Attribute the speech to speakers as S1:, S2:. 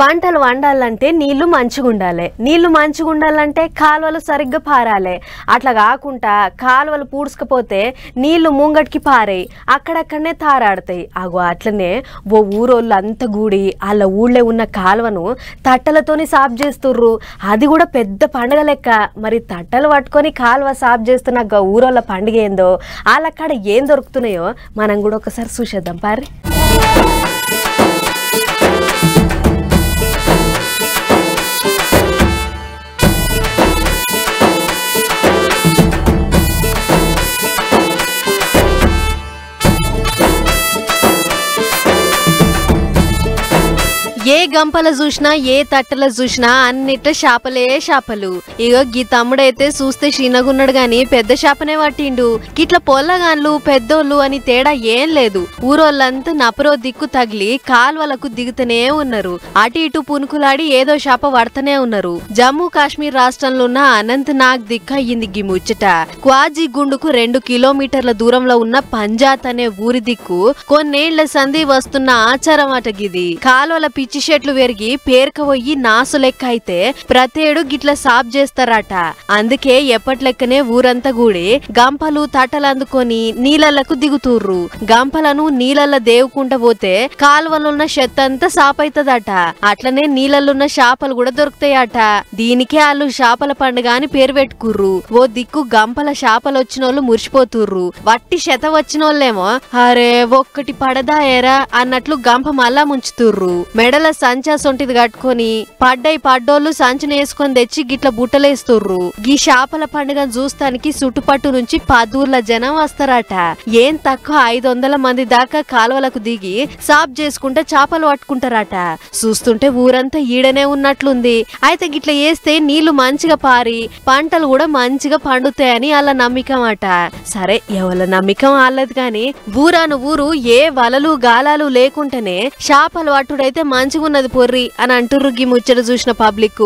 S1: పంటలు వండాలంటే నీళ్లు మంచిగా ఉండాలి. నీళ్లు మంచిగా ఉండాలంటే కాలువలు సరిగ్గా పారాలి. అట్లా కాకుండా కాలువలు పూడ్చుకపోతే నీళ్లు ముంగటికి పారాయి, అక్కడక్కడనే తారాడతాయి. అగో అట్లనే ఓ ఊరోళ్ళు అంతా గూడి వాళ్ళ ఊళ్ళో ఉన్న కాలువను తట్టలతోని సాఫ్ చేస్తుర్రు. అది కూడా పెద్ద పండుగ లెక్క. మరి తట్టలు పట్టుకొని కాలువ సాఫ్ చేస్తున్న ఊరోళ్ళ పండుగ ఏందో, వాళ్ళక్కడ ఏం దొరుకుతున్నాయో మనం కూడా ఒకసారి చూసేద్దాం పారి. ఏ గంపల చూసినా ఏ తట్టల చూసినా అన్నిట్ల చేపలే చేపలు. ఇగో గీ తమ్ముడైతే చూస్తే చిన్నగున్నాడు గాని పెద్ద చేపనే పట్టిండు. గిట్ల పొల్లగాన్లు పెద్దోళ్ళు అని తేడా ఏం లేదు. ఊరోళ్ళంతా నపరో దిక్కు తగిలి కాల్వలకు దిగుతూనే ఉన్నారు. అటు ఇటు పునుకులాడి ఏదో చేప పడతనే ఉన్నారు. జమ్మూ కాశ్మీర్ రాష్ట్రంలో ఉన్న అనంత్ నాగ్ దిక్క అయ్యింది గీ ముచ్చట. క్వాజీ గుండుకు 2 కిలోమీటర్ల దూరంలో ఉన్న పంజాత్ అనే ఊరి దిక్కు కొన్నేళ్ల సంధి వస్తున్న ఆచారం అట గిది. కాలువల పిచ్చి చెట్లు పెరిగి పేరుకపోయి నాసు లెక్క అయితే ప్రతేడు గిట్ల సాఫ్ చేస్తారట. అందుకే ఎప్పట్లెక్కనే ఊరంతా గూడి గంపలు తట్టలు అందుకొని నీళ్ళకు దిగుతూర్రు. గంపలను నీళ్ళ దేవుకుంటా పోతే కాలువలున్న చెత్తంతా సాఫ్ అవుతుందట. అట్లనే నీళ్ళలున్న చేపలు కూడా దొరుకుతాయట. దీనికే వాళ్ళు చేపల పండుగ అని పేరు పెట్టుకుర్రు. ఓ దిక్కు గంపల చేపలు వచ్చినోళ్ళు మురిసిపోతుర్రు. వట్టి శత వచ్చినోళ్ళేమో అరే ఒక్కటి పడదా ఏరా అన్నట్లు గంప మళ్ళా ముంచుతుర్రు. మెడల సంచా సొంటిది కట్టుకొని పడ్డోళ్ళు సంచును వేసుకొని తెచ్చి గిట్ల బుట్టలేస్తుర్రు. గీ చేపల పండుగను చూస్తానికి చుట్టుపట్టు నుంచి 10 ఊర్ల జనం వస్తారట. ఏం తక్కువ 500 మంది దాకా కాలువలకు దిగి సాఫ్ చేసుకుంటే చేపలు పట్టుకుంటారట. చూస్తుంటే ఊరంతా ఈడనే ఉన్నట్లుంది. అయితే గిట్ల వేస్తే నీళ్లు మంచిగా పారి పంటలు కూడా మంచిగా పండుతాయని వాళ్ళ నమ్మకం అట. సరే ఎవరి నమ్మకం వాళ్ళది గాని ఊరాను ఊరు ఏ వలలు గాలాలు లేకుంటేనే చేపలు పట్టుడైతే మంచిగున్నది పొర్రి అని అంటుర్రు గీ ముచ్చట చూసిన పబ్లిక్.